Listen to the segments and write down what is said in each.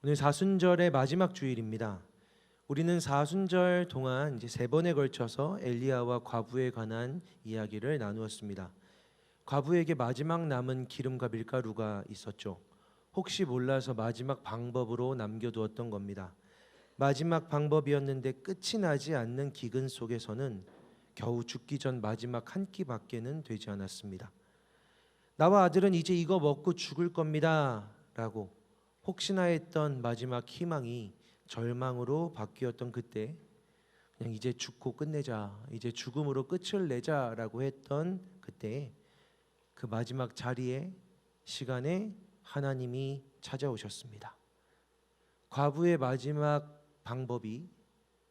오늘 사순절의 마지막 주일입니다. 우리는 사순절 동안 이제 3번에 걸쳐서 엘리야와 과부에 관한 이야기를 나누었습니다. 과부에게 마지막 남은 기름과 밀가루가 있었죠. 혹시 몰라서 마지막 방법으로 남겨두었던 겁니다. 마지막 방법이었는데 끝이 나지 않는 기근 속에서는 겨우 죽기 전 마지막 한 끼밖에는 되지 않았습니다. 나와 아들은 이제 이거 먹고 죽을 겁니다 라고 혹시나 했던 마지막 희망이 절망으로 바뀌었던 그때, 그냥 이제 죽고 끝내자, 이제 죽음으로 끝을 내자라고 했던 그때, 그 마지막 자리에, 시간에 하나님이 찾아오셨습니다. 과부의 마지막 방법이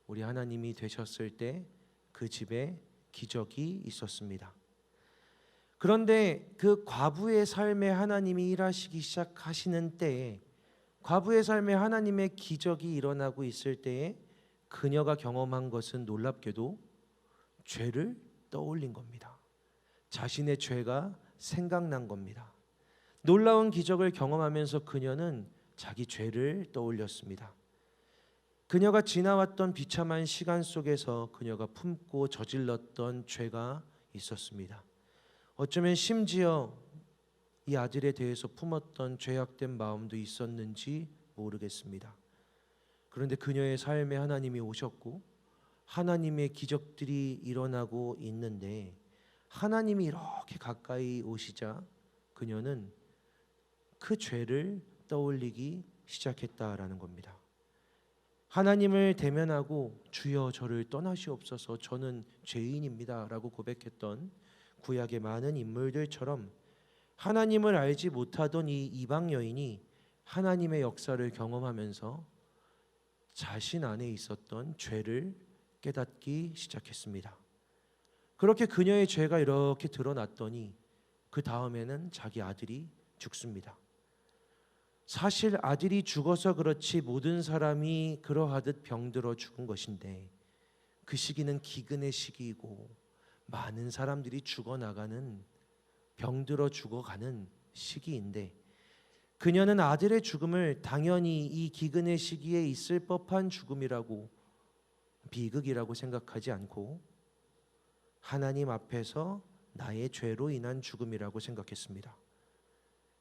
우리 하나님이 되셨을 때 그 집에 기적이 있었습니다. 그런데 그 과부의 삶에 하나님이 일하시기 시작하시는 때에, 과부의 삶에 하나님의 기적이 일어나고 있을 때에 그녀가 경험한 것은 놀랍게도 죄를 떠올린 겁니다. 자신의 죄가 생각난 겁니다. 놀라운 기적을 경험하면서 그녀는 자기 죄를 떠올렸습니다. 그녀가 지나왔던 비참한 시간 속에서 그녀가 품고 저질렀던 죄가 있었습니다. 어쩌면 심지어 이 아들에 대해서 품었던 죄악된 마음도 있었는지 모르겠습니다. 그런데 그녀의 삶에 하나님이 오셨고 하나님의 기적들이 일어나고 있는데, 하나님이 이렇게 가까이 오시자 그녀는 그 죄를 떠올리기 시작했다라는 겁니다. 하나님을 대면하고 주여 저를 떠나시옵소서 저는 죄인입니다 라고 고백했던 구약의 많은 인물들처럼 하나님을 알지 못하던 이 이방 여인이 하나님의 역사를 경험하면서 자신 안에 있었던 죄를 깨닫기 시작했습니다. 그렇게 그녀의 죄가 이렇게 드러났더니 그 다음에는 자기 아들이 죽습니다. 사실 아들이 죽어서 그렇지 모든 사람이 그러하듯 병들어 죽은 것인데, 그 시기는 기근의 시기이고 많은 사람들이 죽어나가는, 병들어 죽어가는 시기인데, 그녀는 아들의 죽음을 당연히 이 기근의 시기에 있을 법한 죽음이라고, 비극이라고 생각하지 않고 하나님 앞에서 나의 죄로 인한 죽음이라고 생각했습니다.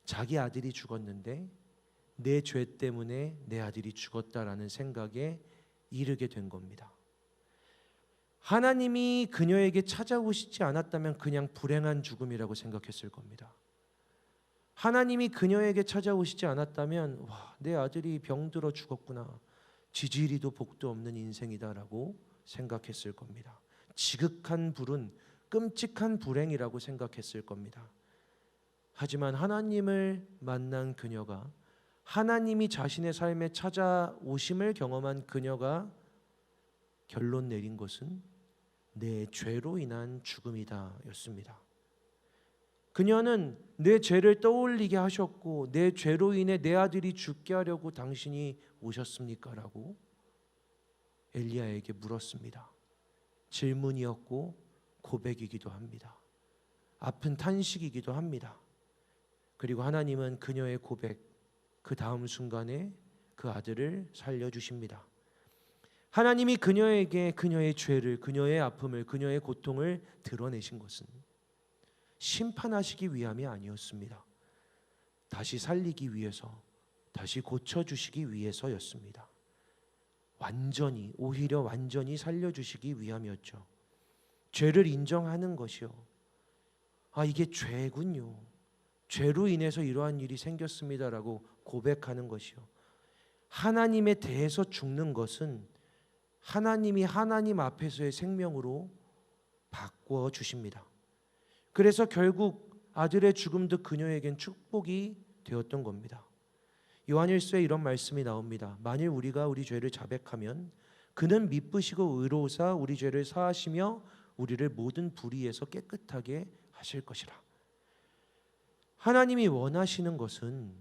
자기 아들이 죽었는데 내 죄 때문에 내 아들이 죽었다라는 생각에 이르게 된 겁니다. 하나님이 그녀에게 찾아오시지 않았다면 그냥 불행한 죽음이라고 생각했을 겁니다. 하나님이 그녀에게 찾아오시지 않았다면 내 아들이 병들어 죽었구나, 지지리도 복도 없는 인생이다라고 생각했을 겁니다. 지극한 불운, 끔찍한 불행이라고 생각했을 겁니다. 하지만 하나님을 만난 그녀가, 하나님이 자신의 삶에 찾아오심을 경험한 그녀가 결론 내린 것은 내 죄로 인한 죽음이다 였습니다. 그녀는 내 죄를 떠올리게 하셨고 내 죄로 인해 내 아들이 죽게 하려고 당신이 오셨습니까? 라고 엘리야에게 물었습니다. 질문이었고 고백이기도 합니다. 아픈 탄식이기도 합니다. 그리고 하나님은 그녀의 고백, 그 다음 순간에 그 아들을 살려주십니다. 하나님이 그녀에게 그녀의 죄를, 그녀의 아픔을, 그녀의 고통을 드러내신 것은 심판하시기 위함이 아니었습니다. 다시 살리기 위해서, 다시 고쳐주시기 위해서였습니다. 완전히, 오히려 완전히 살려주시기 위함이었죠. 죄를 인정하는 것이요, 이게 죄군요, 죄로 인해서 이러한 일이 생겼습니다라고 고백하는 것이요, 하나님에 대해서 죽는 것은 하나님이 하나님 앞에서의 생명으로 바꾸어 주십니다. 그래서 결국 아들의 죽음도 그녀에겐 축복이 되었던 겁니다. 요한일서에 이런 말씀이 나옵니다. 만일 우리가 우리 죄를 자백하면 그는 미쁘시고 의로우사 우리 죄를 사하시며 우리를 모든 불의에서 깨끗하게 하실 것이라. 하나님이 원하시는 것은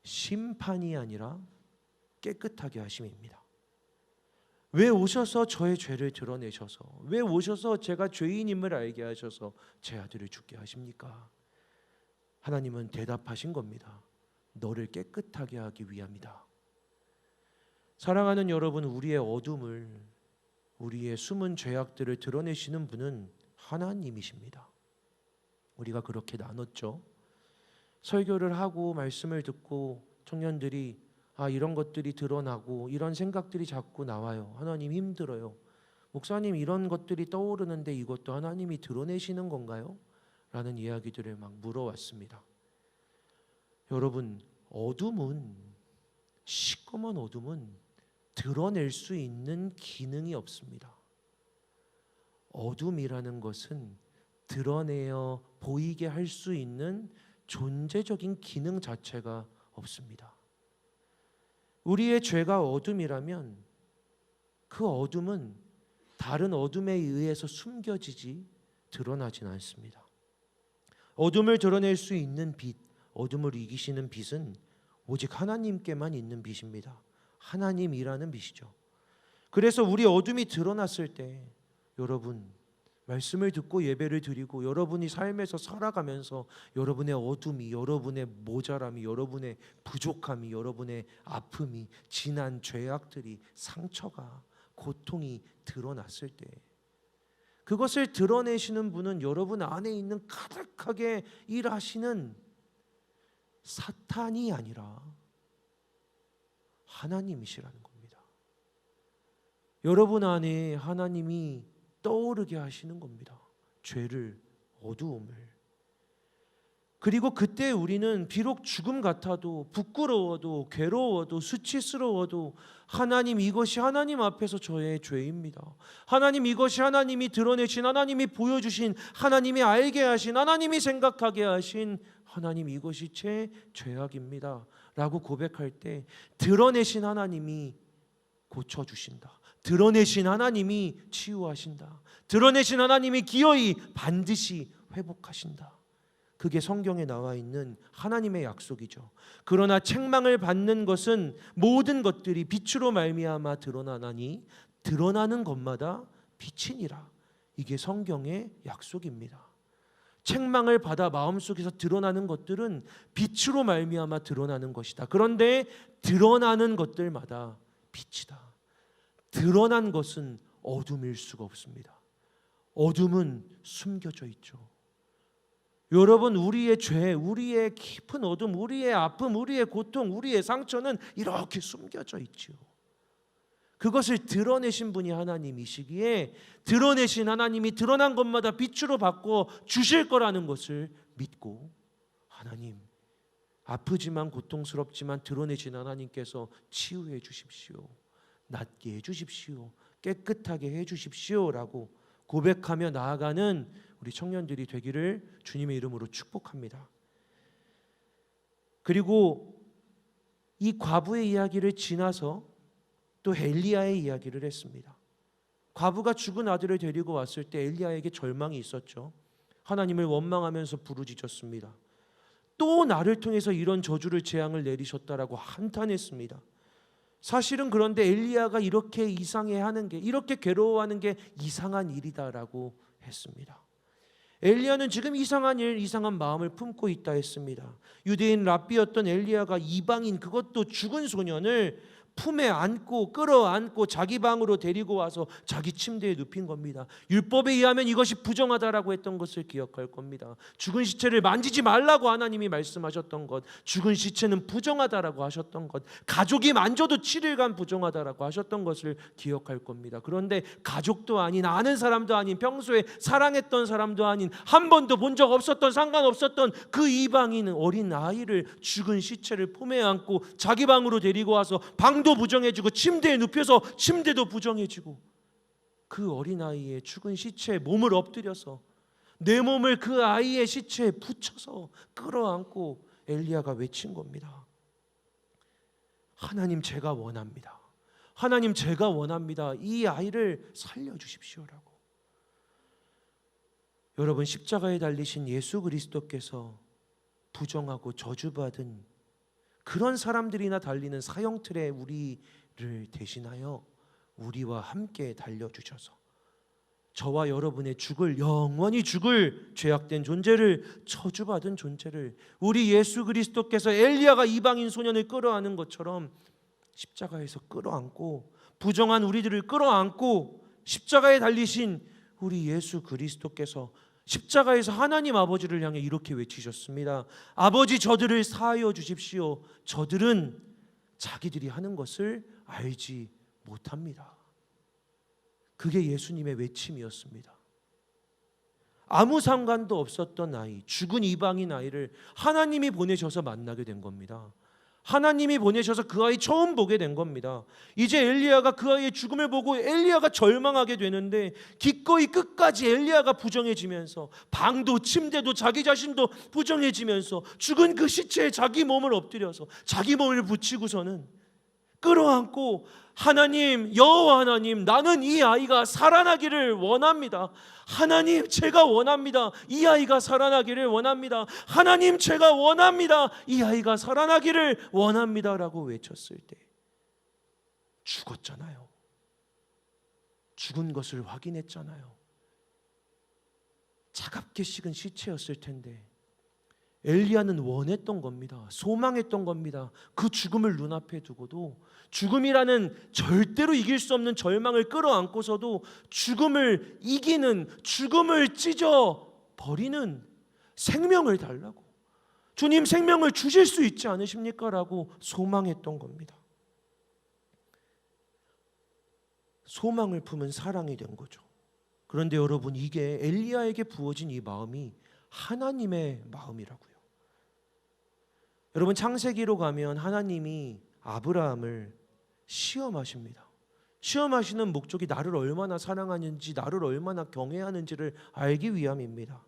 심판이 아니라 깨끗하게 하심입니다. 왜 오셔서 저의 죄를 드러내셔서, 왜 오셔서 제가 죄인임을 알게 하셔서 제 아들을 죽게 하십니까? 하나님은 대답하신 겁니다. 너를 깨끗하게 하기 위함이다. 사랑하는 여러분, 우리의 어둠을, 우리의 숨은 죄악들을 드러내시는 분은 하나님이십니다. 우리가 그렇게 나눴죠. 설교를 하고 말씀을 듣고 청년들이 이런 것들이 드러나고 이런 생각들이 자꾸 나와요. 하나님 힘들어요. 목사님 이런 것들이 떠오르는데 이것도 하나님이 드러내시는 건가요? 라는 이야기들을 막 물어왔습니다. 여러분, 어둠은, 시꺼먼 어둠은 드러낼 수 있는 기능이 없습니다. 어둠이라는 것은 드러내어 보이게 할 수 있는 존재적인 기능 자체가 없습니다. 우리의 죄가 어둠이라면 그 어둠은 다른 어둠에 의해서 숨겨지지 드러나진 않습니다. 어둠을 드러낼 수 있는 빛, 어둠을 이기시는 빛은 오직 하나님께만 있는 빛입니다. 하나님이라는 빛이죠. 그래서 우리 어둠이 드러났을 때 여러분, 말씀을 듣고 예배를 드리고 여러분이 삶에서 살아가면서 여러분의 어둠이, 여러분의 모자람이, 여러분의 부족함이, 여러분의 아픔이, 지난 죄악들이, 상처가, 고통이 드러났을 때 그것을 드러내시는 분은 여러분 안에 있는 가득하게 일하시는 사탄이 아니라 하나님이시라는 겁니다. 여러분 안에 하나님이 떠오르게 하시는 겁니다. 죄를, 어두움을. 그리고 그때 우리는 비록 죽음 같아도, 부끄러워도, 괴로워도, 수치스러워도 하나님, 이것이 하나님 앞에서 저의 죄입니다. 하나님, 이것이 하나님이 드러내신, 하나님이 보여주신, 하나님이 알게 하신, 하나님이 생각하게 하신, 하나님, 이것이 제 죄악입니다 라고 고백할 때 드러내신 하나님이 고쳐주신다. 드러내신 하나님이 치유하신다. 드러내신 하나님이 기어이 반드시 회복하신다. 그게 성경에 나와 있는 하나님의 약속이죠. 그러나 책망을 받는 것은 모든 것들이 빛으로 말미암아 드러나나니 드러나는 것마다 빛이니라. 이게 성경의 약속입니다. 책망을 받아 마음속에서 드러나는 것들은 빛으로 말미암아 드러나는 것이다. 그런데 드러나는 것들마다 빛이다. 드러난 것은 어둠일 수가 없습니다. 어둠은 숨겨져 있죠. 여러분, 우리의 죄, 우리의 깊은 어둠, 우리의 아픔, 우리의 고통, 우리의 상처는 이렇게 숨겨져 있죠. 그것을 드러내신 분이 하나님이시기에 드러내신 하나님이 드러난 것마다 빛으로 바꿔 주실 거라는 것을 믿고, 하나님, 아프지만 고통스럽지만 드러내신 하나님께서 치유해 주십시오. 낫게 해주십시오. 깨끗하게 해주십시오 라고 고백하며 나아가는 우리 청년들이 되기를 주님의 이름으로 축복합니다. 그리고 이 과부의 이야기를 지나서 또 엘리야의 이야기를 했습니다. 과부가 죽은 아들을 데리고 왔을 때 엘리야에게 절망이 있었죠. 하나님을 원망하면서 부르짖었습니다. 또 나를 통해서 이런 저주를 재앙을 내리셨다라고 한탄했습니다. 사실은 그런데 엘리야가 이렇게 이상해하는 게, 이렇게 괴로워하는 게 이상한 일이다라고 했습니다. 엘리야는 지금 이상한 일, 이상한 마음을 품고 있다 했습니다. 유대인 랍비였던 엘리야가 이방인, 그것도 죽은 소년을 품에 안고 끌어안고 자기 방으로 데리고 와서 자기 침대에 눕힌 겁니다. 율법에 의하면 이것이 부정하다라고 했던 것을 기억할 겁니다. 죽은 시체를 만지지 말라고 하나님이 말씀하셨던 것, 죽은 시체는 부정하다라고 하셨던 것, 가족이 만져도 7일간 부정하다라고 하셨던 것을 기억할 겁니다. 그런데 가족도 아닌, 아는 사람도 아닌, 평소에 사랑했던 사람도 아닌, 한 번도 본 적 없었던, 상관없었던 그 이방인 어린 아이를, 죽은 시체를 품에 안고 자기 방으로 데리고 와서 방도 부정해지고 침대에 눕혀서 침대도 부정해지고, 그 어린아이의 죽은 시체에 몸을 엎드려서 내 몸을 그 아이의 시체에 붙여서 끌어안고 엘리야가 외친 겁니다. 하나님, 제가 원합니다. 하나님, 제가 원합니다. 이 아이를 살려주십시오라고. 여러분, 십자가에 달리신 예수 그리스도께서 부정하고 저주받은 그런 사람들이나 달리는 사형틀에 우리를 대신하여 우리와 함께 달려주셔서 저와 여러분의 영원히 죽을 죄악된 존재를, 저주받은 존재를 우리 예수 그리스도께서 엘리야가 이방인 소년을 끌어안은 것처럼 십자가에서 끌어안고 부정한 우리들을 끌어안고 십자가에 달리신 우리 예수 그리스도께서 십자가에서 하나님 아버지를 향해 이렇게 외치셨습니다. 아버지, 저들을 사하여 주십시오. 저들은 자기들이 하는 것을 알지 못합니다. 그게 예수님의 외침이었습니다. 아무 상관도 없었던 아이, 죽은 이방인 아이를 하나님이 보내셔서 만나게 된 겁니다. 하나님이 보내셔서 그 아이 처음 보게 된 겁니다. 이제 엘리야가 그 아이의 죽음을 보고 엘리야가 절망하게 되는데 기꺼이 끝까지 엘리야가 부정해지면서 방도 침대도 자기 자신도 부정해지면서 죽은 그 시체에 자기 몸을 엎드려서 자기 몸을 붙이고서는 끌어안고 하나님, 여호와 하나님, 나는 이 아이가 살아나기를 원합니다. 하나님, 제가 원합니다. 이 아이가 살아나기를 원합니다. 하나님, 제가 원합니다. 이 아이가 살아나기를 원합니다라고 외쳤을 때 죽었잖아요. 죽은 것을 확인했잖아요. 차갑게 식은 시체였을 텐데 엘리야는 원했던 겁니다. 소망했던 겁니다. 그 죽음을 눈앞에 두고도 죽음이라는 절대로 이길 수 없는 절망을 끌어안고서도 죽음을 이기는, 죽음을 찢어 버리는 생명을 달라고, 주님 생명을 주실 수 있지 않으십니까? 라고 소망했던 겁니다. 소망을 품은 사랑이 된 거죠. 그런데 여러분, 이게 엘리야에게 부어진 이 마음이 하나님의 마음이라고요. 여러분, 창세기로 가면 하나님이 아브라함을 시험하십니다. 시험하시는 목적이 나를 얼마나 사랑하는지, 나를 얼마나 경외하는지를 알기 위함입니다.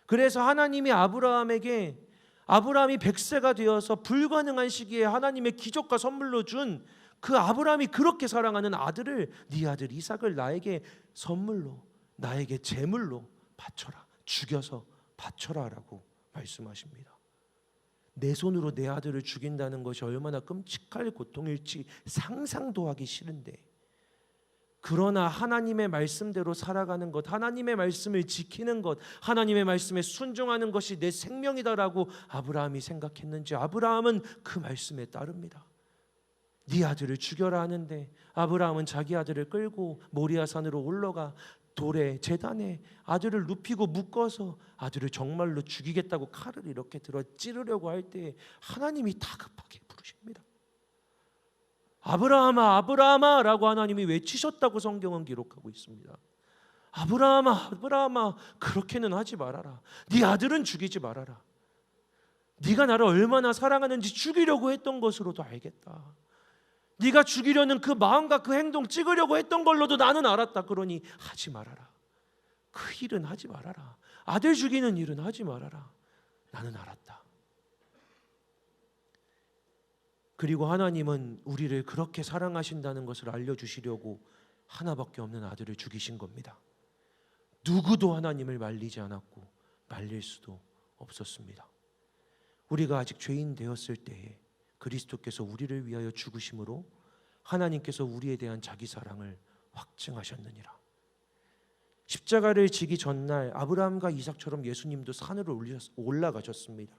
그래서 하나님이 아브라함에게, 아브라함이 100세가 되어서 불가능한 시기에 하나님의 기적과 선물로 준 그 아브라함이 그렇게 사랑하는 아들을, 네 아들 이삭을 나에게 선물로, 나에게 제물로 바쳐라, 죽여서 바쳐라 라고 말씀하십니다. 내 손으로 내 아들을 죽인다는 것이 얼마나 끔찍할 고통일지 상상도 하기 싫은데, 그러나 하나님의 말씀대로 살아가는 것, 하나님의 말씀을 지키는 것, 하나님의 말씀에 순종하는 것이 내 생명이다라고 아브라함이 생각했는지 아브라함은 그 말씀에 따릅니다. 네 아들을 죽여라 하는데 아브라함은 자기 아들을 끌고 모리아산으로 올라가 돌에, 제단에 아들을 눕히고 묶어서 아들을 정말로 죽이겠다고 칼을 이렇게 들어 찌르려고 할 때 하나님이 다급하게 부르십니다. 아브라함아, 아브라함아 라고 하나님이 외치셨다고 성경은 기록하고 있습니다. 아브라함아, 아브라함아, 그렇게는 하지 말아라. 네 아들은 죽이지 말아라. 네가 나를 얼마나 사랑하는지 죽이려고 했던 것으로도 알겠다. 네가 죽이려는 그 마음과 그 행동, 찍으려고 했던 걸로도 나는 알았다. 그러니 하지 말아라. 그 일은 하지 말아라. 아들 죽이는 일은 하지 말아라. 나는 알았다. 그리고 하나님은 우리를 그렇게 사랑하신다는 것을 알려주시려고 하나밖에 없는 아들을 죽이신 겁니다. 누구도 하나님을 말리지 않았고 말릴 수도 없었습니다. 우리가 아직 죄인 되었을 때에 그리스도께서 우리를 위하여 죽으심으로 하나님께서 우리에 대한 자기 사랑을 확증하셨느니라. 십자가를 지기 전날 아브라함과 이삭처럼 예수님도 산으로 올라가셨습니다.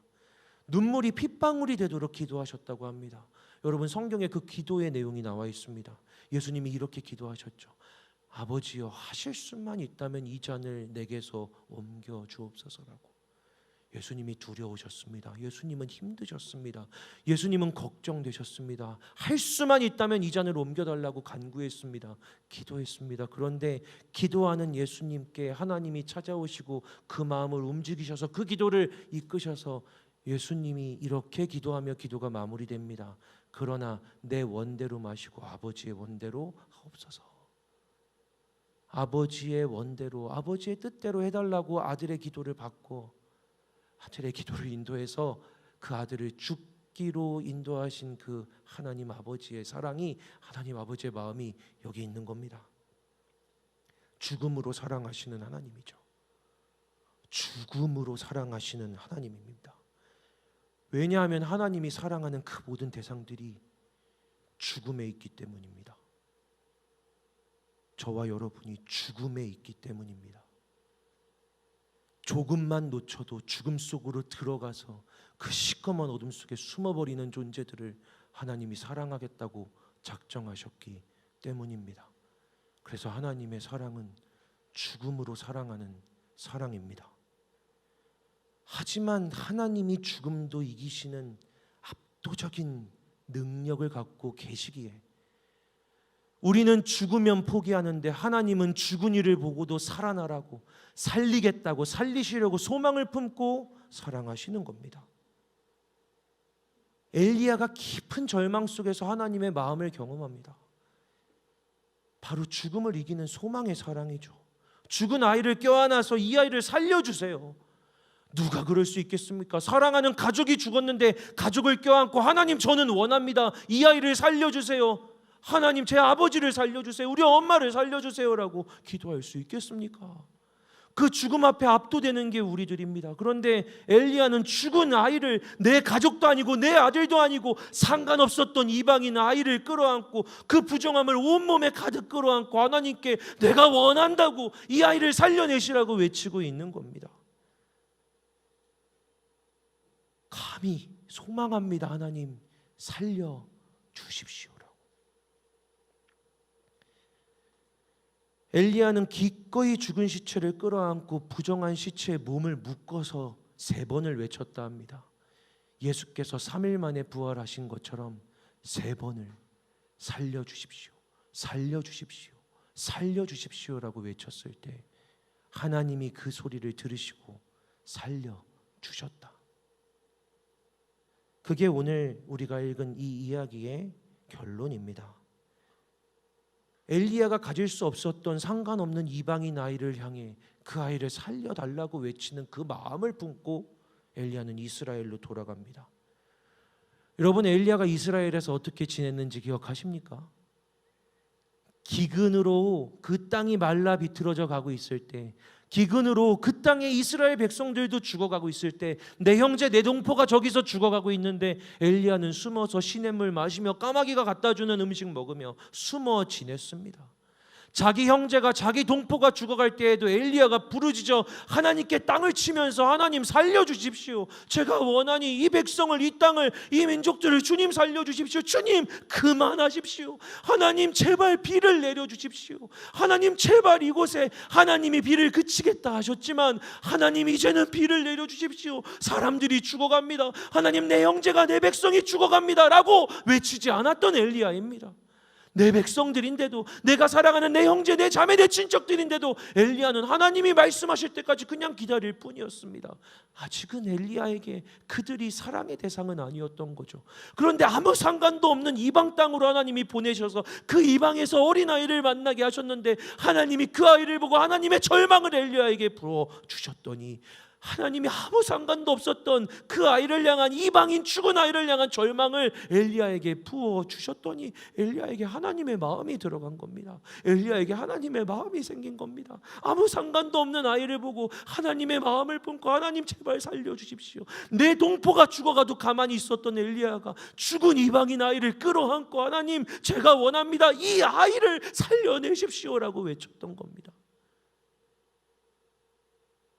눈물이 핏방울이 되도록 기도하셨다고 합니다. 여러분, 성경에 그 기도의 내용이 나와 있습니다. 예수님이 이렇게 기도하셨죠. 아버지여, 하실 수만 있다면 이 잔을 내게서 옮겨 주옵소서라고. 예수님이 두려우셨습니다. 예수님은 힘드셨습니다. 예수님은 걱정되셨습니다. 할 수만 있다면 이 잔을 옮겨달라고 간구했습니다. 기도했습니다. 그런데 기도하는 예수님께 하나님이 찾아오시고 그 마음을 움직이셔서 그 기도를 이끄셔서 예수님이 이렇게 기도하며 기도가 마무리됩니다. 그러나 내 원대로 마시고 아버지의 원대로 하옵소서. 아버지의 원대로, 아버지의 뜻대로 해달라고 아들의 기도를 받고 아들의 기도를 인도해서 그 아들을 죽기로 인도하신 그 하나님 아버지의 사랑이, 하나님 아버지의 마음이 여기 있는 겁니다. 죽음으로 사랑하시는 하나님이죠. 죽음으로 사랑하시는 하나님입니다. 왜냐하면 하나님이 사랑하는 그 모든 대상들이 죽음에 있기 때문입니다. 저와 여러분이 죽음에 있기 때문입니다. 조금만 놓쳐도 죽음 속으로 들어가서 그 시꺼먼 어둠 속에 숨어버리는 존재들을 하나님이 사랑하겠다고 작정하셨기 때문입니다. 그래서 하나님의 사랑은 죽음으로 사랑하는 사랑입니다. 하지만 하나님이 죽음도 이기시는 압도적인 능력을 갖고 계시기에 우리는 죽으면 포기하는데 하나님은 죽은 이를 보고도 살아나라고, 살리겠다고, 살리시려고 소망을 품고 사랑하시는 겁니다. 엘리야가 깊은 절망 속에서 하나님의 마음을 경험합니다. 바로 죽음을 이기는 소망의 사랑이죠. 죽은 아이를 껴안아서 이 아이를 살려주세요. 누가 그럴 수 있겠습니까? 사랑하는 가족이 죽었는데 가족을 껴안고 하나님 저는 원합니다. 이 아이를 살려주세요. 하나님 제 아버지를 살려주세요. 우리 엄마를 살려주세요라고 기도할 수 있겠습니까? 그 죽음 앞에 압도되는 게 우리들입니다. 그런데 엘리야는 죽은 아이를, 내 가족도 아니고 내 아들도 아니고 상관없었던 이방인 아이를 끌어안고 그 부정함을 온몸에 가득 끌어안고 하나님께 내가 원한다고 이 아이를 살려내시라고 외치고 있는 겁니다. 감히 소망합니다. 하나님 살려주십시오라고. 엘리야는 기꺼이 죽은 시체를 끌어안고 부정한 시체에 몸을 묶어서 3번을 외쳤다 합니다. 예수께서 3일 만에 부활하신 것처럼 3번을 살려주십시오, 살려주십시오, 살려주십시오라고 외쳤을 때 하나님이 그 소리를 들으시고 살려주셨다. 그게 오늘 우리가 읽은 이 이야기의 결론입니다. 엘리야가 가질 수 없었던 상관없는 이방인 아이를 향해 그 아이를 살려달라고 외치는 그 마음을 품고 엘리야는 이스라엘로 돌아갑니다. 여러분, 엘리야가 이스라엘에서 어떻게 지냈는지 기억하십니까? 기근으로 그 땅이 말라 비틀어져 가고 있을 때, 기근으로 그 땅에 이스라엘 백성들도 죽어가고 있을 때, 내 형제 내 동포가 저기서 죽어가고 있는데 엘리야는 숨어서 시냇물 마시며 까마귀가 갖다 주는 음식 먹으며 숨어 지냈습니다. 자기 형제가, 자기 동포가 죽어갈 때에도 엘리야가 부르짖어 하나님께 땅을 치면서 하나님 살려주십시오. 제가 원하니 이 백성을, 이 땅을, 이 민족들을 주님 살려주십시오. 주님 그만하십시오. 하나님 제발 비를 내려주십시오. 하나님 제발 이곳에, 하나님이 비를 그치겠다 하셨지만 하나님 이제는 비를 내려주십시오. 사람들이 죽어갑니다. 하나님 내 형제가, 내 백성이 죽어갑니다 라고 외치지 않았던 엘리야입니다. 내 백성들인데도, 내가 사랑하는 내 형제, 내 자매, 내 친척들인데도 엘리야는 하나님이 말씀하실 때까지 그냥 기다릴 뿐이었습니다. 아직은 엘리야에게 그들이 사랑의 대상은 아니었던 거죠. 그런데 아무 상관도 없는 이방 땅으로 하나님이 보내셔서 그 이방에서 어린아이를 만나게 하셨는데 하나님이 그 아이를 보고 하나님의 절망을 엘리야에게 부어주셨더니 하나님이 아무 상관도 없었던 그 아이를 향한, 이방인 죽은 아이를 향한 절망을 엘리야에게 부어주셨더니 엘리야에게 하나님의 마음이 들어간 겁니다. 엘리야에게 하나님의 마음이 생긴 겁니다. 아무 상관도 없는 아이를 보고 하나님의 마음을 품고 하나님 제발 살려주십시오. 내 동포가 죽어가도 가만히 있었던 엘리야가 죽은 이방인 아이를 끌어안고 하나님 제가 원합니다. 이 아이를 살려내십시오라고 외쳤던 겁니다.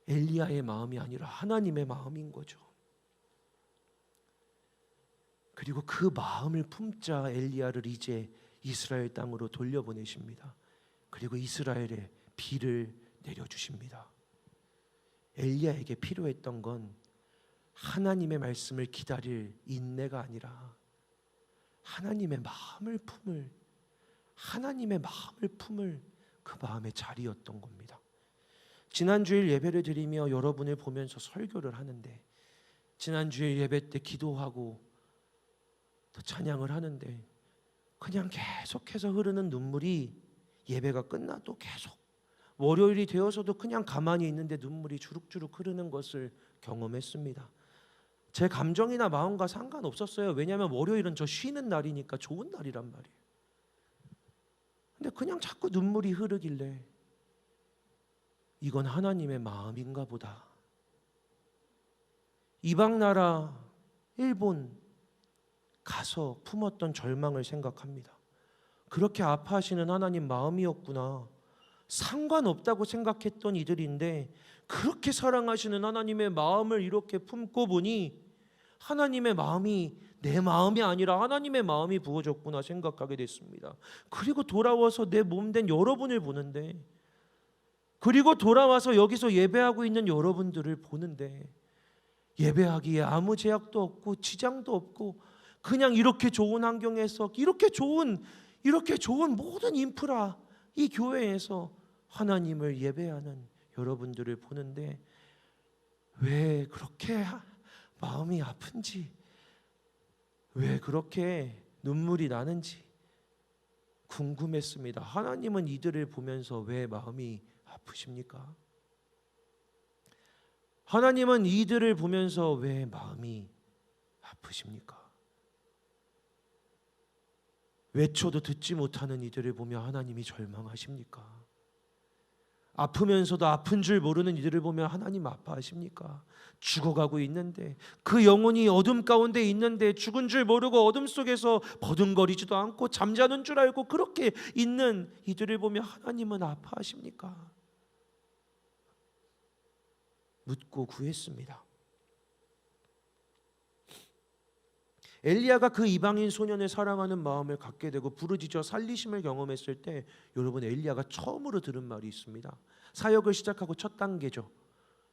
엘리야의 마음이 아니라 하나님의 마음인 거죠. 그리고 그 마음을 품자 엘리야를 이제 이스라엘 땅으로 돌려보내십니다. 그리고 이스라엘에 비를 내려주십니다. 엘리야에게 필요했던 건 하나님의 말씀을 기다릴 인내가 아니라 하나님의 마음을 품을, 하나님의 마음을 품을 그 마음의 자리였던 겁니다. 지난주일 예배를 드리며 여러분을 보면서 설교를 하는데, 지난주일 예배 때 기도하고 또 찬양을 하는데 그냥 계속해서 흐르는 눈물이 예배가 끝나도 계속, 월요일이 되어서도 그냥 가만히 있는데 눈물이 주룩주룩 흐르는 것을 경험했습니다. 제 감정이나 마음과 상관없었어요. 왜냐하면 월요일은 저 쉬는 날이니까 좋은 날이란 말이에요. 근데 그냥 자꾸 눈물이 흐르길래 이건 하나님의 마음인가 보다. 이방 나라 일본 가서 품었던 절망을 생각합니다. 그렇게 아파하시는 하나님 마음이었구나. 상관없다고 생각했던 이들인데 그렇게 사랑하시는 하나님의 마음을 이렇게 품고 보니 하나님의 마음이 내 마음이 아니라 하나님의 마음이 부어졌구나 생각하게 됐습니다. 그리고 돌아와서 내 몸된 여러분을 보는데, 그리고 돌아와서 여기서 예배하고 있는 여러분들을 보는데, 예배하기에 아무 제약도 없고 지장도 없고 그냥 이렇게 좋은 환경에서 이렇게 좋은 모든 인프라, 이 교회에서 하나님을 예배하는 여러분들을 보는데 왜 그렇게 마음이 아픈지, 왜 그렇게 눈물이 나는지 궁금했습니다. 하나님은 이들을 보면서 왜 마음이 아프십니까? 하나님은 이들을 보면서 왜 마음이 아프십니까? 외쳐도 듣지 못하는 이들을 보며 하나님이 절망하십니까? 아프면서도 아픈 줄 모르는 이들을 보며 하나님 아파하십니까? 죽어가고 있는데, 그 영혼이 어둠 가운데 있는데 죽은 줄 모르고 어둠 속에서 버둥거리지도 않고 잠자는 줄 알고 그렇게 있는 이들을 보며 하나님은 아파하십니까? 묻고 구했습니다. 엘리야가 그 이방인 소년을 사랑하는 마음을 갖게 되고 부르짖어 살리심을 경험했을 때, 여러분, 엘리야가 처음으로 들은 말이 있습니다. 사역을 시작하고 첫 단계죠.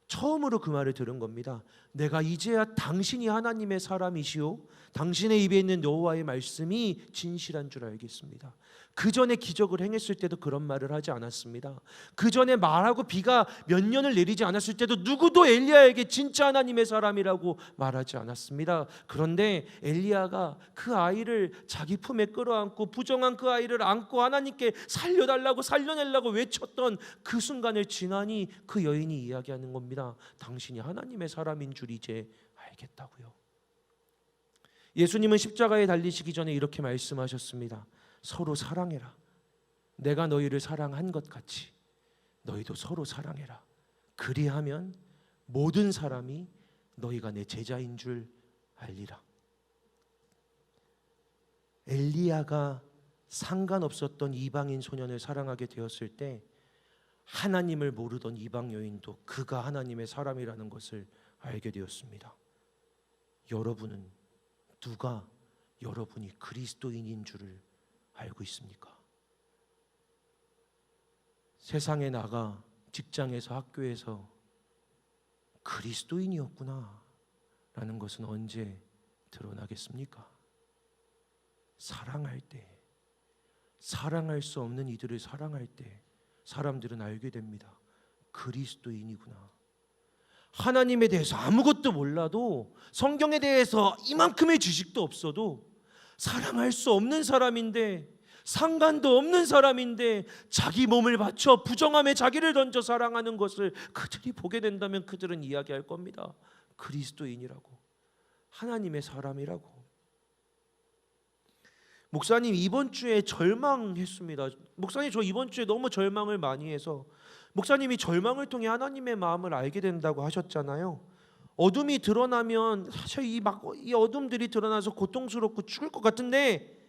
처음으로 그 말을 들은 겁니다. 내가 이제야 당신이 하나님의 사람이시오, 당신의 입에 있는 여호와의 말씀이 진실한 줄 알겠습니다. 그 전에 기적을 행했을 때도 그런 말을 하지 않았습니다. 그 전에 말하고 비가 몇 년을 내리지 않았을 때도 누구도 엘리야에게 진짜 하나님의 사람이라고 말하지 않았습니다. 그런데 엘리야가 그 아이를 자기 품에 끌어안고 부정한 그 아이를 안고 하나님께 살려달라고 살려내려고 외쳤던 그 순간을 지나니 그 여인이 이야기하는 겁니다. 당신이 하나님의 사람인 줄 이제 알겠다고요. 예수님은 십자가에 달리시기 전에 이렇게 말씀하셨습니다. 서로 사랑해라. 내가 너희를 사랑한 것 같이 너희도 서로 사랑해라. 그리하면 모든 사람이 너희가 내 제자인 줄 알리라. 엘리야가 상관없었던 이방인 소년을 사랑하게 되었을 때 하나님을 모르던 이방 여인도 그가 하나님의 사람이라는 것을 알게 되었습니다. 여러분은 누가 여러분이 그리스도인인 줄을 알고 있습니까? 세상에 나가 직장에서 학교에서 그리스도인이었구나 라는 것은 언제 드러나겠습니까? 사랑할 때, 사랑할 수 없는 이들을 사랑할 때 사람들은 알게 됩니다. 그리스도인이구나. 하나님에 대해서 아무것도 몰라도, 성경에 대해서 이만큼의 지식도 없어도, 사랑할 수 없는 사람인데, 상관도 없는 사람인데 자기 몸을 바쳐 부정함에 자기를 던져 사랑하는 것을 그들이 보게 된다면 그들은 이야기할 겁니다. 그리스도인이라고, 하나님의 사람이라고. 목사님, 이번 주에 절망했습니다. 목사님, 저 이번 주에 너무 절망을 많이 해서. 목사님이 절망을 통해 하나님의 마음을 알게 된다고 하셨잖아요. 어둠이 드러나면 사실 이 어둠들이 드러나서 고통스럽고 죽을 것 같은데,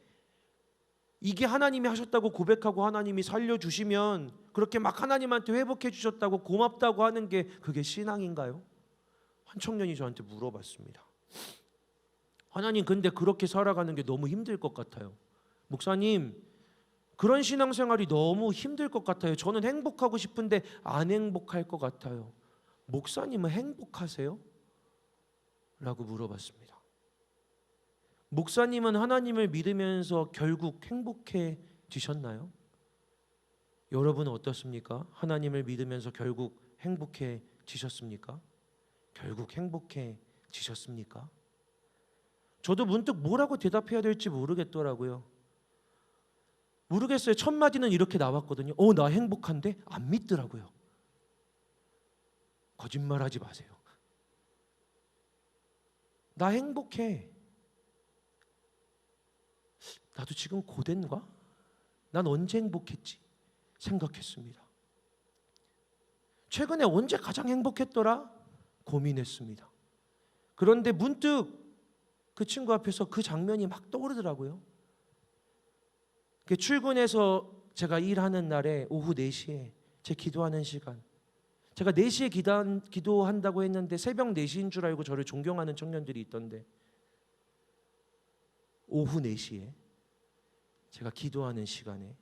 이게 하나님이 하셨다고 고백하고 하나님이 살려주시면 그렇게 막 하나님한테 회복해 주셨다고 고맙다고 하는 게 그게 신앙인가요? 한 청년이 저한테 물어봤습니다. 하나님, 근데 그렇게 살아가는 게 너무 힘들 것 같아요. 목사님, 그런 신앙생활이 너무 힘들 것 같아요. 저는 행복하고 싶은데 안 행복할 것 같아요. 목사님은 행복하세요? 라고 물어봤습니다. 목사님은 하나님을 믿으면서 결국 행복해지셨나요? 여러분은 어떻습니까? 하나님을 믿으면서 결국 행복해지셨습니까? 결국 행복해지셨습니까? 저도 문득 뭐라고 대답해야 될지 모르겠더라고요. 모르겠어요. 첫 마디는 이렇게 나왔거든요. 나 행복한데? 안 믿더라고요. 거짓말하지 마세요. 나 행복해. 나도 지금 고된가? 난 언제 행복했지? 생각했습니다. 최근에 언제 가장 행복했더라? 고민했습니다. 그런데 문득 그 친구 앞에서 그 장면이 막 떠오르더라고요. 출근해서 제가 일하는 날에 오후 4시에 제 기도하는 시간, 제가 4시에 기도한다고 했는데 새벽 4시인 줄 알고 저를 존경하는 청년들이 있던데, 오후 4시에 제가 기도하는 시간에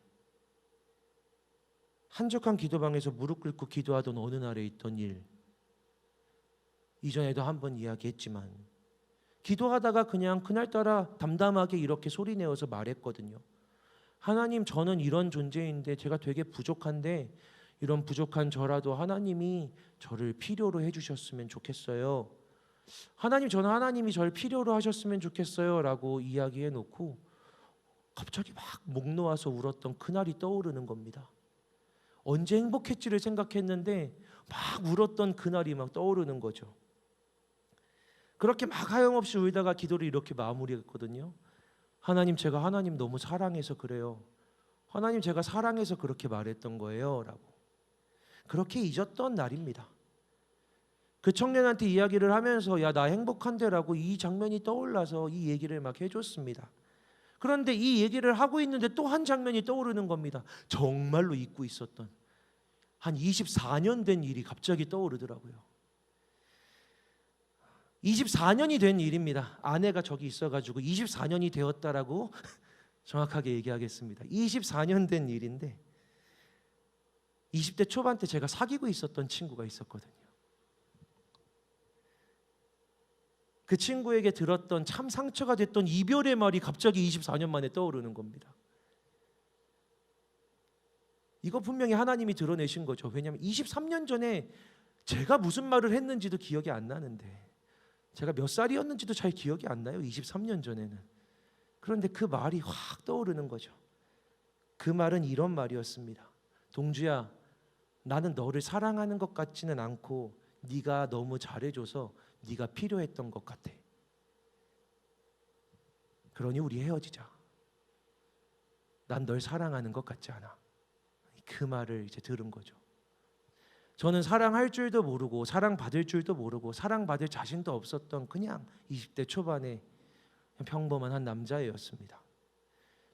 한적한 기도방에서 무릎 꿇고 기도하던 어느 날에 있던 일, 이전에도 한번 이야기했지만 기도하다가 그냥 그날따라 담담하게 이렇게 소리내어서 말했거든요. 하나님, 저는 이런 존재인데 제가 되게 부족한데 이런 부족한 저라도 하나님이 저를 필요로 해주셨으면 좋겠어요. 하나님, 저는 하나님이 저를 필요로 하셨으면 좋겠어요 라고 이야기해놓고 갑자기 막 목 놓아서 울었던 그날이 떠오르는 겁니다. 언제 행복했지를 생각했는데 막 울었던 그날이 막 떠오르는 거죠. 그렇게 막 하염없이 울다가 기도를 이렇게 마무리했거든요. 하나님, 제가 하나님 너무 사랑해서 그래요. 하나님, 제가 사랑해서 그렇게 말했던 거예요 라고. 그렇게 잊었던 날입니다. 그 청년한테 이야기를 하면서 야, 나 행복한데 라고 이 장면이 떠올라서 이 얘기를 막 해줬습니다. 그런데 이 얘기를 하고 있는데 또 한 장면이 떠오르는 겁니다. 정말로 잊고 있었던 한 24년 된 일이 갑자기 떠오르더라고요. 24년이 된 일입니다. 아내가 저기 있어가지고 24년이 되었다라고 정확하게 얘기하겠습니다. 24년 된 일인데 20대 초반 때 제가 사귀고 있었던 친구가 있었거든요. 그 친구에게 들었던 참 상처가 됐던 이별의 말이 갑자기 24년 만에 떠오르는 겁니다. 이거 분명히 하나님이 드러내신 거죠. 왜냐하면 23년 전에 제가 무슨 말을 했는지도 기억이 안 나는데, 제가 몇 살이었는지도 잘 기억이 안 나요. 23년 전에는. 그런데 그 말이 확 떠오르는 거죠. 그 말은 이런 말이었습니다. 동주야, 나는 너를 사랑하는 것 같지는 않고 네가 너무 잘해줘서 네가 필요했던 것 같아. 그러니 우리 헤어지자. 난 널 사랑하는 것 같지 않아. 그 말을 이제 들은 거죠. 저는 사랑할 줄도 모르고 사랑받을 줄도 모르고 사랑받을 자신도 없었던 그냥 20대 초반의 평범한 한 남자애였습니다.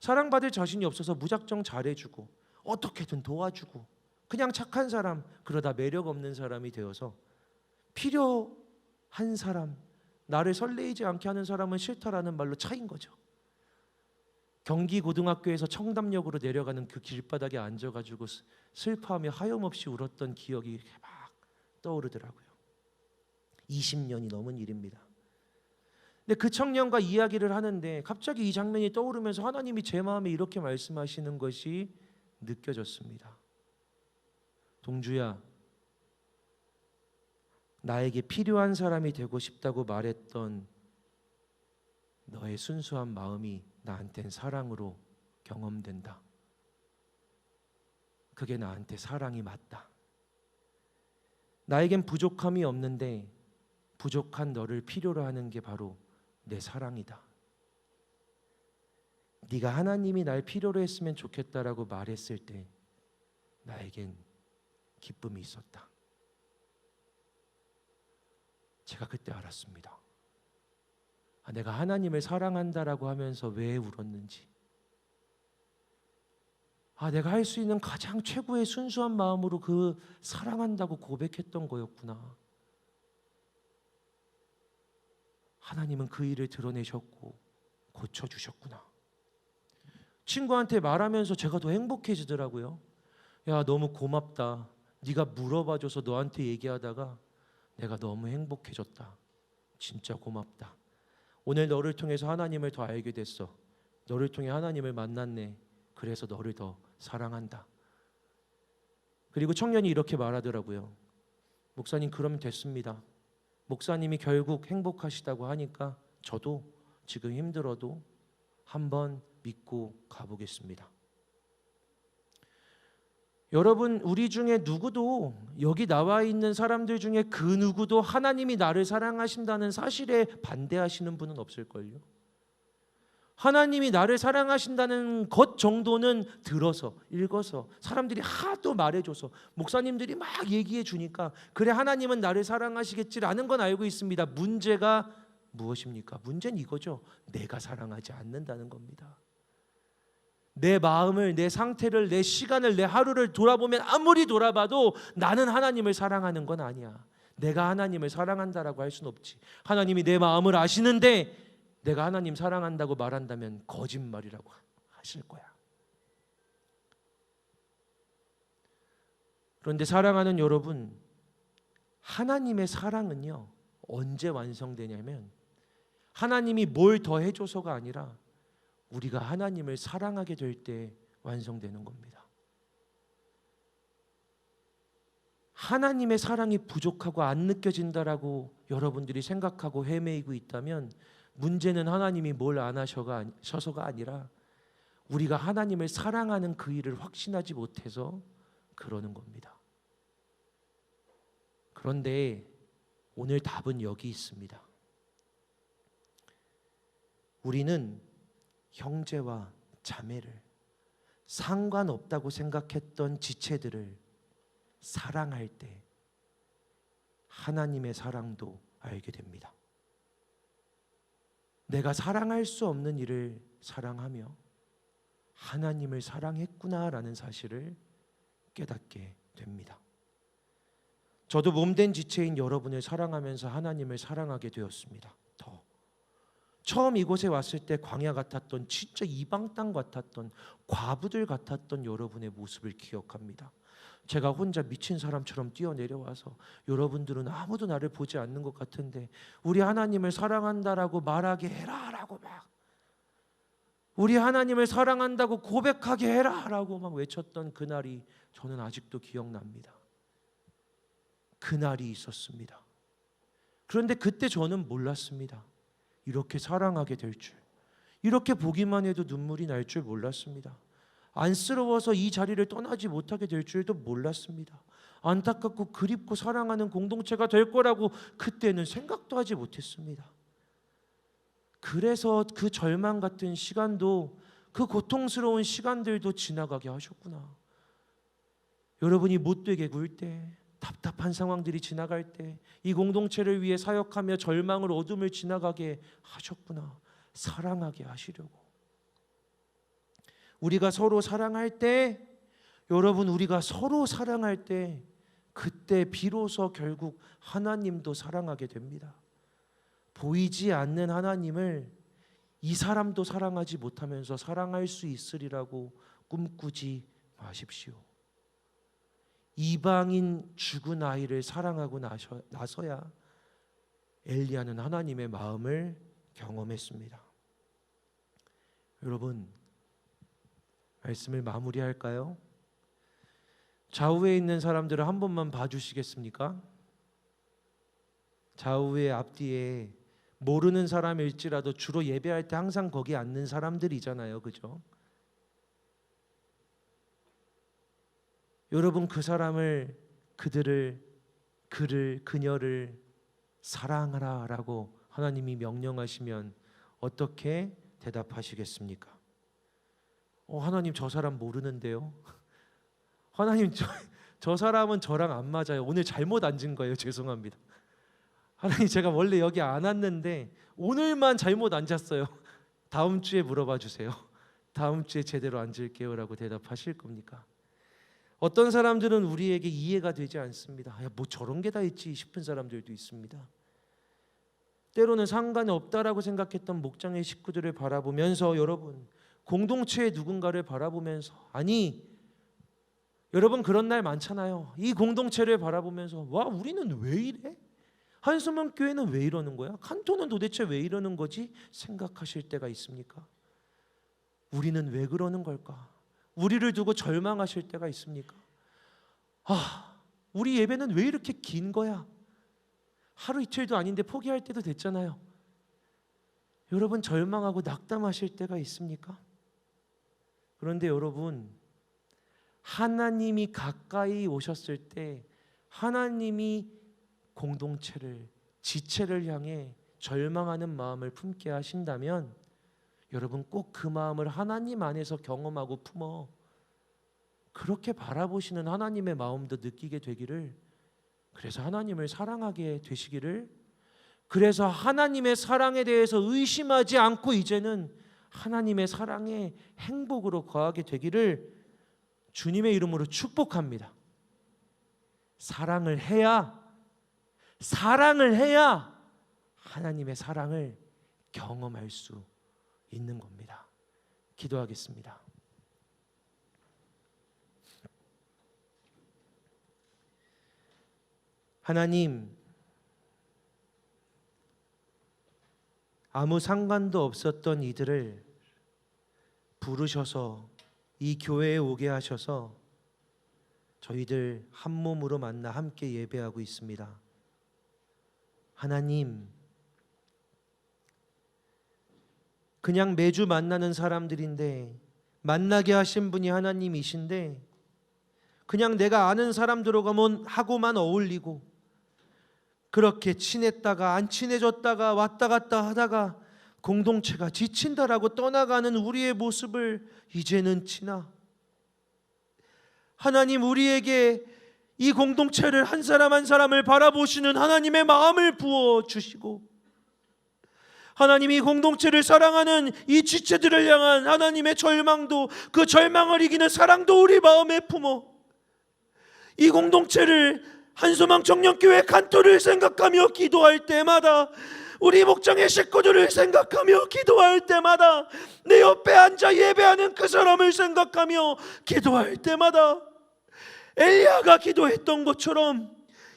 사랑받을 자신이 없어서 무작정 잘해주고 어떻게든 도와주고 그냥 착한 사람, 그러다 매력 없는 사람이 되어서 필요한 사람, 나를 설레이지 않게 하는 사람은 싫다라는 말로 차인 거죠. 경기 고등학교에서 청담역으로 내려가는 그 길바닥에 앉아가지고 슬퍼하며 하염없이 울었던 기억이 막 떠오르더라고요. 20년이 넘은 일입니다. 근데 그 청년과 이야기를 하는데 갑자기 이 장면이 떠오르면서 하나님이 제 마음에 이렇게 말씀하시는 것이 느껴졌습니다. 동주야, 나에게 필요한 사람이 되고 싶다고 말했던 너의 순수한 마음이 나한텐 사랑으로 경험된다. 그게 나한테 사랑이 맞다. 나에겐 부족함이 없는데 부족한 너를 필요로 하는 게 바로 내 사랑이다. 네가 하나님이 날 필요로 했으면 좋겠다라고 말했을 때 나에겐 기쁨이 있었다. 제가 그때 알았습니다. 내가 하나님을 사랑한다라고 하면서 왜 울었는지, 내가 할 수 있는 가장 최고의 순수한 마음으로 그 사랑한다고 고백했던 거였구나. 하나님은 그 일을 드러내셨고 고쳐주셨구나. 친구한테 말하면서 제가 더 행복해지더라고요. 야, 너무 고맙다. 네가 물어봐줘서 너한테 얘기하다가 내가 너무 행복해졌다. 진짜 고맙다. 오늘 너를 통해서 하나님을 더 알게 됐어. 너를 통해 하나님을 만났네. 그래서 너를 더 사랑한다. 그리고 청년이 이렇게 말하더라고요. 목사님, 그러면 됐습니다. 목사님이 결국 행복하시다고 하니까 저도 지금 힘들어도 한번 믿고 가보겠습니다. 여러분, 우리 중에 누구도, 여기 나와 있는 사람들 중에 그 누구도 하나님이 나를 사랑하신다는 사실에 반대하시는 분은 없을걸요. 하나님이 나를 사랑하신다는 것 정도는 들어서, 읽어서, 사람들이 하도 말해줘서, 목사님들이 막 얘기해 주니까 그래, 하나님은 나를 사랑하시겠지라는 건 알고 있습니다. 문제가 무엇입니까? 문제는 이거죠. 내가 사랑하지 않는다는 겁니다. 내 마음을, 내 상태를, 내 시간을, 내 하루를 돌아보면 아무리 돌아봐도 나는 하나님을 사랑하는 건 아니야. 내가 하나님을 사랑한다라고 할 수는 없지. 하나님이 내 마음을 아시는데 내가 하나님 사랑한다고 말한다면 거짓말이라고 하실 거야. 그런데 사랑하는 여러분, 하나님의 사랑은요 언제 완성되냐면 하나님이 뭘 더 해줘서가 아니라 우리가 하나님을 사랑하게 될 때 완성되는 겁니다. 하나님의 사랑이 부족하고 안 느껴진다라고 여러분들이 생각하고 헤매이고 있다면 문제는 하나님이 뭘 안 하셔서가 아니라 우리가 하나님을 사랑하는 그 일을 확신하지 못해서 그러는 겁니다. 그런데 오늘 답은 여기 있습니다. 우리는 형제와 자매를, 상관없다고 생각했던 지체들을 사랑할 때 하나님의 사랑도 알게 됩니다. 내가 사랑할 수 없는 일을 사랑하며 하나님을 사랑했구나라는 사실을 깨닫게 됩니다. 저도 몸된 지체인 여러분을 사랑하면서 하나님을 사랑하게 되었습니다. 처음 이곳에 왔을 때 광야 같았던, 진짜 이방 땅 같았던, 과부들 같았던 여러분의 모습을 기억합니다. 제가 혼자 미친 사람처럼 뛰어내려와서 여러분들은 아무도 나를 보지 않는 것 같은데 우리 하나님을 사랑한다라고 말하게 해라라고 막, 우리 하나님을 사랑한다고 고백하게 해라라고 막 외쳤던 그날이 저는 아직도 기억납니다. 그날이 있었습니다. 그런데 그때 저는 몰랐습니다. 이렇게 사랑하게 될 줄, 이렇게 보기만 해도 눈물이 날 줄 몰랐습니다. 안쓰러워서 이 자리를 떠나지 못하게 될 줄도 몰랐습니다. 안타깝고 그립고 사랑하는 공동체가 될 거라고 그때는 생각도 하지 못했습니다. 그래서 그 절망 같은 시간도, 그 고통스러운 시간들도 지나가게 하셨구나. 여러분이 못되게 굴 때, 답답한 상황들이 지나갈 때 이 공동체를 위해 사역하며 절망을, 어둠을 지나가게 하셨구나. 사랑하게 하시려고. 우리가 서로 사랑할 때, 여러분, 우리가 서로 사랑할 때 그때 비로소 결국 하나님도 사랑하게 됩니다. 보이지 않는 하나님을 이 사람도 사랑하지 못하면서 사랑할 수 있으리라고 꿈꾸지 마십시오. 이방인 죽은 아이를 사랑하고 나서야 엘리야는 하나님의 마음을 경험했습니다. 여러분, 말씀을 마무리할까요? 좌우에 있는 사람들을 한 번만 봐주시겠습니까? 좌우에 앞뒤에 모르는 사람일지라도 주로 예배할 때 항상 거기 앉는 사람들이잖아요, 그죠? 여러분, 그 사람을, 그들을, 그를, 그녀를 사랑하라라고 하나님이 명령하시면 어떻게 대답하시겠습니까? 하나님, 저 사람 모르는데요. 하나님, 저 사람은 저랑 안 맞아요. 오늘 잘못 앉은 거예요. 죄송합니다. 하나님, 제가 원래 여기 안 왔는데 오늘만 잘못 앉았어요. 다음 주에 물어봐 주세요. 다음 주에 제대로 앉을게요 라고 대답하실 겁니까? 어떤 사람들은 우리에게 이해가 되지 않습니다. 뭐 저런 게 다 있지 싶은 사람들도 있습니다. 때로는 상관이 없다라고 생각했던 목장의 식구들을 바라보면서, 여러분, 공동체의 누군가를 바라보면서, 아니, 여러분 그런 날 많잖아요. 이 공동체를 바라보면서, 와, 우리는 왜 이래? 한수문 교회는 왜 이러는 거야? 칸토는 도대체 왜 이러는 거지? 생각하실 때가 있습니까? 우리는 왜 그러는 걸까? 우리를 두고 절망하실 때가 있습니까? 우리 예배는 왜 이렇게 긴 거야? 하루 이틀도 아닌데 포기할 때도 됐잖아요. 여러분, 절망하고 낙담하실 때가 있습니까? 그런데 여러분, 하나님이 가까이 오셨을 때 하나님이 공동체를, 지체를 향해 절망하는 마음을 품게 하신다면 여러분, 꼭 그 마음을 하나님 안에서 경험하고 품어 그렇게 바라보시는 하나님의 마음도 느끼게 되기를, 그래서 하나님을 사랑하게 되시기를, 그래서 하나님의 사랑에 대해서 의심하지 않고 이제는 하나님의 사랑의 행복으로 거하게 되기를 주님의 이름으로 축복합니다. 사랑을 해야 하나님의 사랑을 경험할 수 있는 겁니다. 기도하겠습니다. 하나님, 아무 상관도 없었던 이들을 부르셔서 이 교회에 오게 하셔서 저희들 한 몸으로 만나 함께 예배하고 있습니다. 하나님, 그냥 매주 만나는 사람들인데, 만나게 하신 분이 하나님이신데, 그냥 내가 아는 사람들하고만 어울리고 그렇게 친했다가 안 친해졌다가 왔다 갔다 하다가 공동체가 지친다라고 떠나가는 우리의 모습을 이제는 지나 하나님, 우리에게 이 공동체를 한 사람 한 사람을 바라보시는 하나님의 마음을 부어주시고, 하나님, 이 공동체를 사랑하는 이 지체들을 향한 하나님의 절망도, 그 절망을 이기는 사랑도 우리 마음에 품어 이 공동체를 한소망 청년교회 간토를 생각하며 기도할 때마다, 우리 목장의 식구들을 생각하며 기도할 때마다, 내 옆에 앉아 예배하는 그 사람을 생각하며 기도할 때마다 엘리야가 기도했던 것처럼,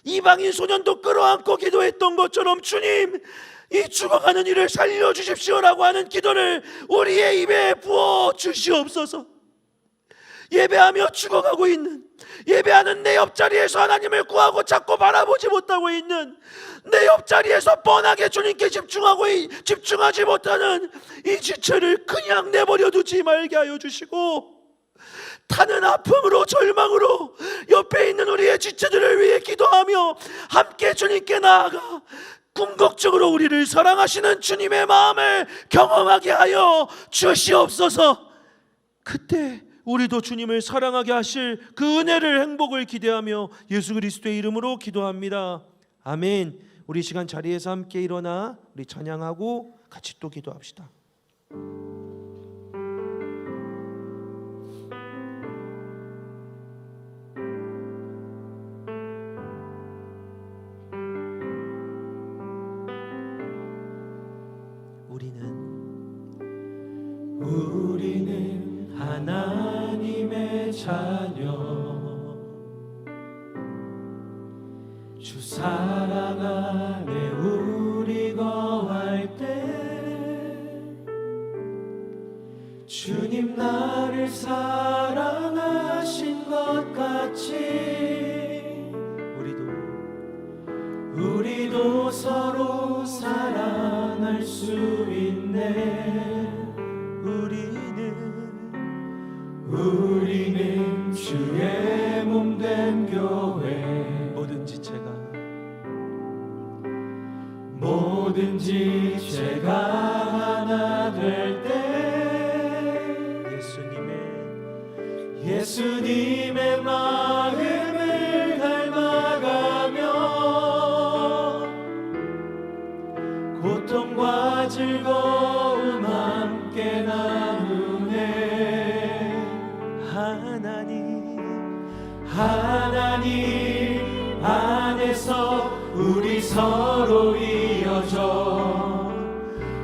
이방인 소년도 끌어안고 기도했던 것처럼, 주님, 이 죽어가는 이를 살려주십시오라고 하는 기도를 우리의 입에 부어 주시옵소서. 예배하며 죽어가고 있는, 예배하는 내 옆자리에서 하나님을 구하고 찾고 바라보지 못하고 있는, 내 옆자리에서 뻔하게 주님께 집중하지 못하는 이 지체를 그냥 내버려 두지 말게 하여 주시고, 타는 아픔으로 절망으로 옆에 있는 우리의 지체들을 위해 기도하며 함께 주님께 나아가 궁극적으로 우리를 사랑하시는 주님의 마음을 경험하게 하여 주시옵소서. 그때 우리도 주님을 사랑하게 하실 그 은혜를, 행복을 기대하며 예수 그리스도의 이름으로 기도합니다. 아멘. 우리 시간 자리에서 함께 일어나 우리 찬양하고 같이 또 기도합시다. 우리는 하나님의 자녀, 주 사랑 안에 우리 거할 때 주님 나를 사랑하신 것 같이 우리도 서로 사랑할 수 있네. 우리는 주의 몸된 교회, 모든 지체가 하나 될 때 예수님의 마음을 닮아가며 고통과 즐거움 함께 나누네. 하나님 안에서 우리 서로 이어져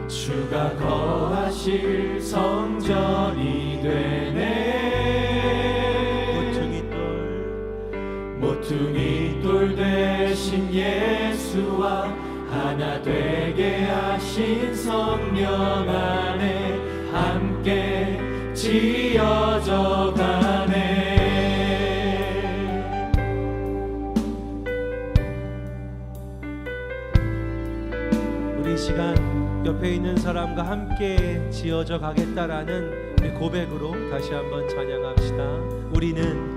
주가 거하실 성전이 되네. 모퉁이 돌 되신 예수와 하나 되게 하신 성령 안에 함께 지어져 가네. 우리 시간 옆에 있는 사람과 함께 지어져 가겠다라는 우리 고백으로 다시 한번 찬양합시다. 우리는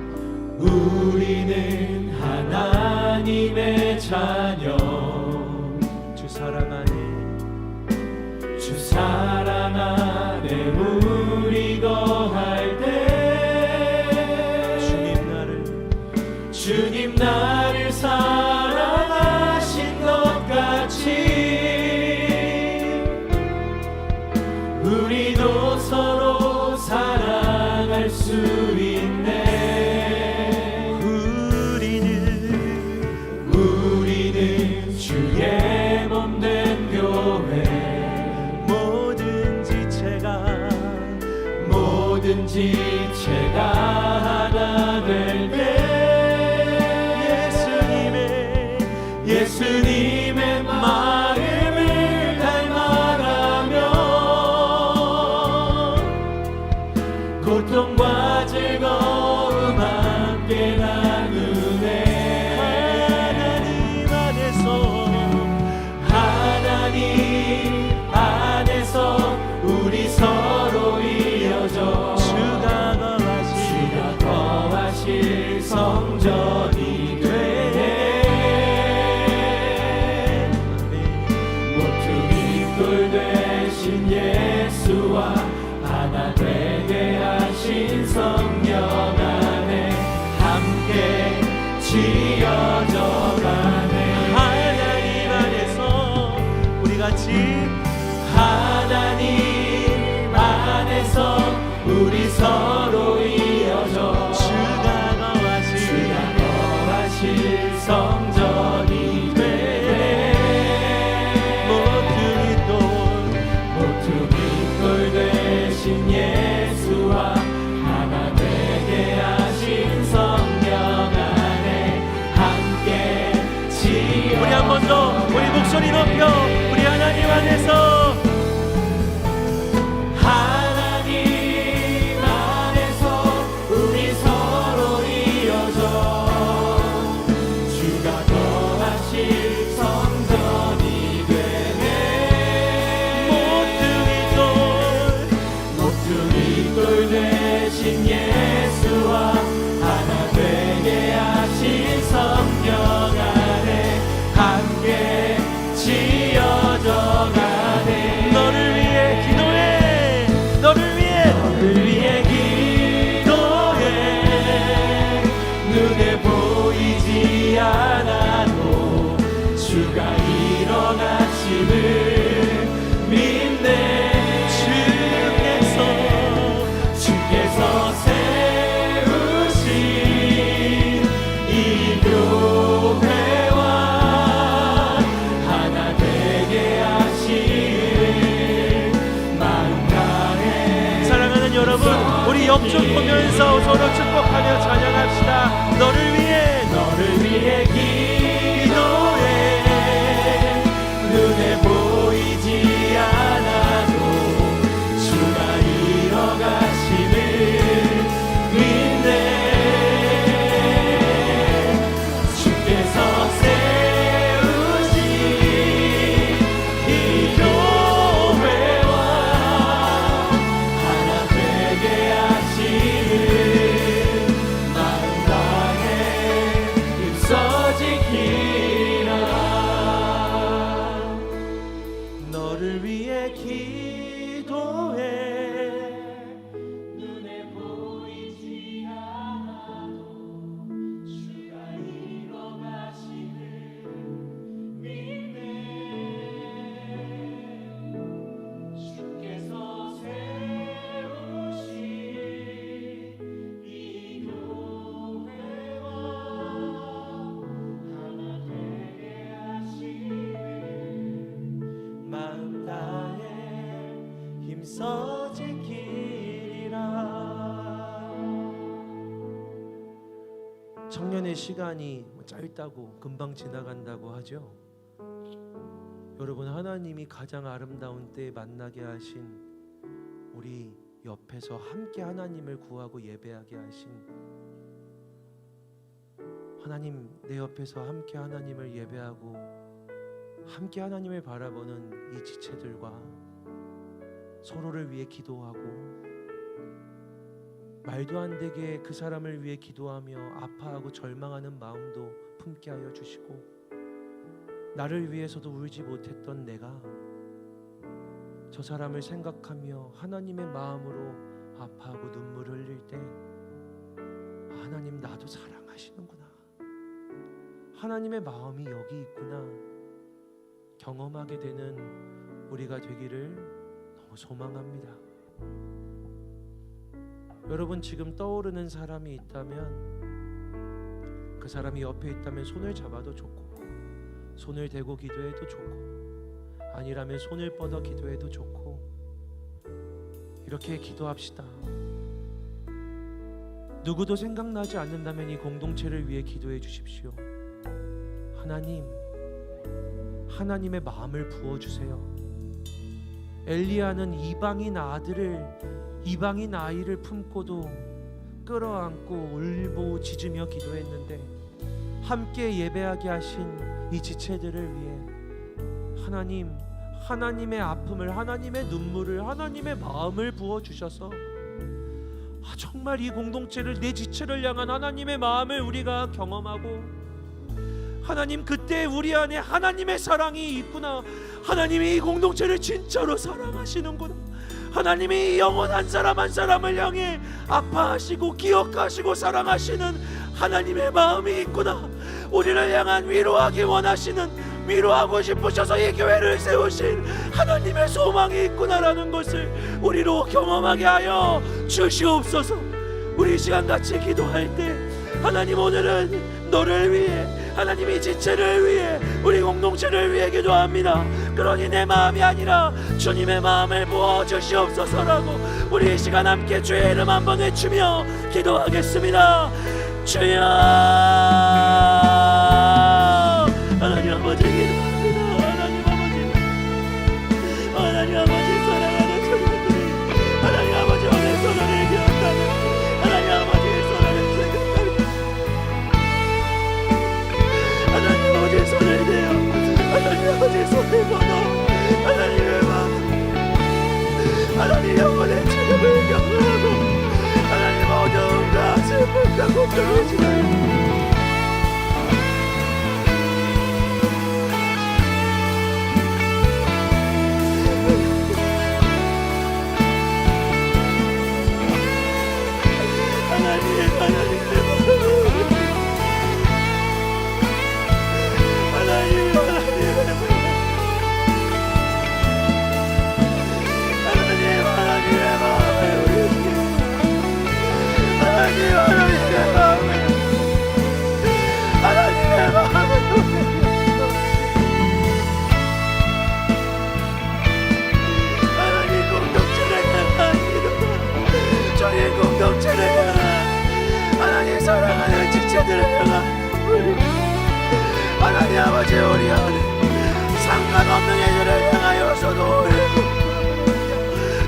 하나님의 자녀, 주 사랑 안에 우리 거할 때 주님 나를 사랑하신 것 같이 우리도 서로 사랑할 수 있네. 우리는 주의 몸된 교회, 지체가 하나 될 때 예수님의 마음을 닮아가며 고통과 즐거움 함께 나누네. 하나님 안에서 우리 서로 이어져 주가 거하실 성전이 되네. 모퉁이 돌 되신 예수와 하나 되게 하신 성령 안에 함께 지어져 가네. 하나님 안에서 우리 같이 하나님 안에서 우리 서로 이어져 주가 거하실 성전이 되네. 모퉁이 돌 되신 예수와 하나 되게 하신 성령 안에 함께 지어져. 우리 한 번 더 우리 목소리 높여 우리 하나님 안에서 예수와 하나 되게 하신 성령 안에 함께 지어져 가네. 너를 위해 기도해. 너를 위해 기도해. 눈에 보이지 않아도 주가 일어나심을 믿네. 주께서 세우신 이 교회와 하나 되게 하시길 마음 다해. 사랑하는 여러분, 우리 옆쪽 보면서 서로 축복하며 찬양합시다. 너를 위해 기도해. 눈에 보이지 않아도 주가 일어가심을 믿네. 주께서 세우신 이 교회와 하나 되게 하시길 마음 다해 힘써 지키라. 너를 위해 기도해. 눈에 보이지 않아도 주가 일어나심을 믿네. 주께서 세우신 이 교회와 하나 되게 하시길 마음 다해 힘써 지키리라. 청년의 시간이 짧다고 금방 지나간다고 하죠. 여러분, 하나님이 가장 아름다운 때에 만나게 하신 우리 옆에서 함께 하나님을 구하고 예배하게 하신 하나님, 내 옆에서 함께 하나님을 예배하고 함께 하나님을 바라보는 이 지체들과 서로를 위해 기도하고 말도 안 되게 그 사람을 위해 기도하며 아파하고 절망하는 마음도 품게 하여 주시고, 나를 위해서도 울지 못했던 내가 저 사람을 생각하며 하나님의 마음으로 아파하고 눈물을 흘릴 때 하나님, 나도 사랑하시는구나, 하나님의 마음이 여기 있구나 경험하게 되는 우리가 되기를 너무 소망합니다. 여러분, 지금 떠오르는 사람이 있다면, 그 사람이 옆에 있다면 손을 잡아도 좋고, 손을 대고 기도해도 좋고, 아니라면 손을 뻗어 기도해도 좋고, 이렇게 기도합시다. 누구도 생각나지 않는다면 이 공동체를 위해 기도해 주십시오. 하나님의 마음을 부어주세요. 엘리야는 이방인 아이를 품고도 끌어안고 울부짖으며 기도했는데, 함께 예배하게 하신 이 지체들을 위해 하나님의 아픔을, 하나님의 눈물을, 하나님의 마음을 부어주셔서 정말 이 공동체를, 내 지체를 향한 하나님의 마음을 우리가 경험하고, 하나님, 그때 우리 안에 하나님의 사랑이 있구나, 하나님이 이 공동체를 진짜로 사랑하시는구나, 하나님이 이 영혼 한 사람 한 사람을 향해 아파하시고 기억하시고 사랑하시는 하나님의 마음이 있구나, 우리를 향한 위로하기 원하시는, 위로하고 싶으셔서 이 교회를 세우신 하나님의 소망이 있구나라는 것을 우리로 경험하게 하여 주시옵소서. 우리 시간 같이 기도할 때 하나님, 오늘은 너를 위해, 하나님이 지체를 위해, 우리 공동체를 위해 기도합니다. 그러니 내 마음이 아니라 주님의 마음을 부어주시옵소서라고 우리 이 시간 함께 주의 이름 한번 외치며 기도하겠습니다. 주여, 하나님 아버지 기도합니다. 하나님 아버지 사랑하는 자녀들이 하나님 아버지 오늘 소원을 기억하며 하나님 아버지의 소원을 생각하며 하나님 아버지의 손을 대어 하나님 아버지의 손을 받아 하나님의 마음, 하나님 영혼의 책임을 경험하고 하나님 어려움과 슬픔과 고통을 지나요. 사랑하는 지체들을 향한 하나님 아버지, 우리 안에 상관없는 애들을 향하여서도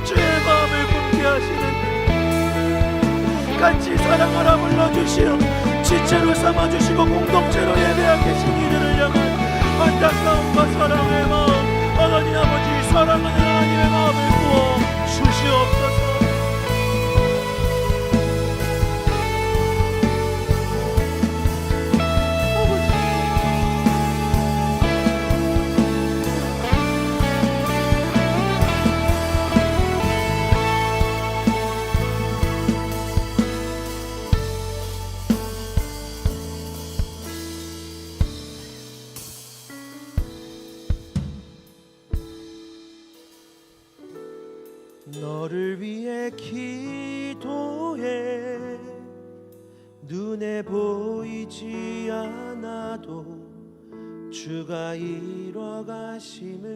주의 마음을 품게 하시는, 같이 사랑하라 불러주시어 지체로 삼아주시고 공동체로 예배하게 하신 이들을 향한 안타까움과 사랑의 마음, 하나님 아버지, 사랑하는 하나님의 마음을 부어 주시옵소서. 너를 위해 기도해, 눈에 보이지 않아도 주가 이뤄가심을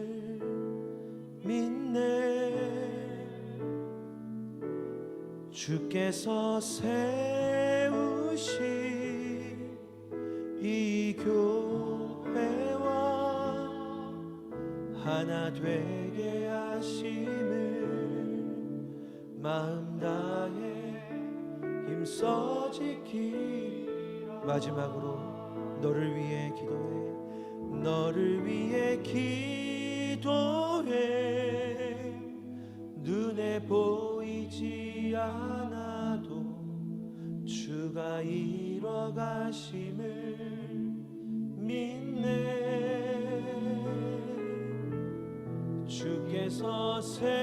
믿네. 주께서 세우신 이 교회와 하나 되게 하심을 마음 다해 힘써 지키. 마지막으로 너를 위해 기도해, 너를 위해 기도해, 눈에 보이지 않아도 주가 이뤄가심을 믿네. 주께서 세우신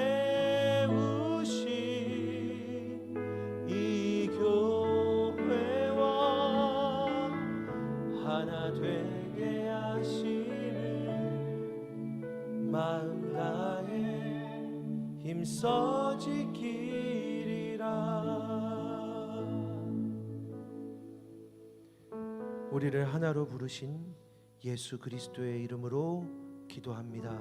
이 교회와 하나 되게 하심을 마음 다해 힘써 지키리라. 우리를 하나로 부르신 예수 그리스도의 이름으로 기도합니다.